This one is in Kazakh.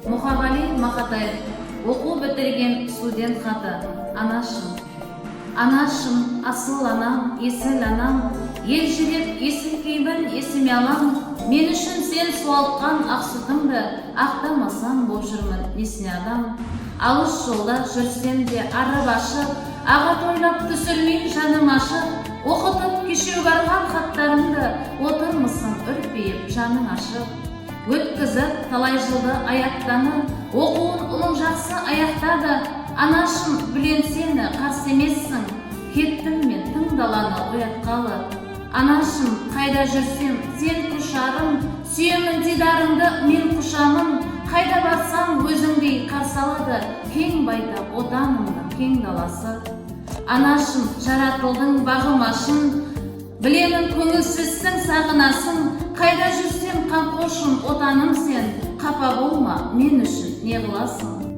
Мұқағали Мақатаев, оқу бітірген студент хаты. Анашым, анашым, асыл анам, есіл анам, елжіреп есіл кейбін есіме алам. Мен үшін сен суалтқан ақ сүтіңді, ақтамасам боп жүрмін несіне адам. Алыс жолда жүрсем де арып ашып, ағат ойлап түсірмей жаным ашып, оқытып кешеу барған хаттарымды, отырмысың үрпейіп жаның ашып. Өткізіп талай жылды аяқтаны, оқуын ұлың жақсы аяқтады. Анашым, білем сені қарсы емессің, кеттім мен тың даланы оятқалы. Анашым, қайда жүрсем сен құшарым, сүйемін дидарыңды мен құшамын. Қайда барсам өзіңдей қарсы алады, кең байтақ отанымның кең даласы. Анашым, жаратылдың бағымашын, білемін көңілсізсің сағынасың. Қайда жүрсем қамқоршым отаным сен, қапа болма мен үшін не қыласың.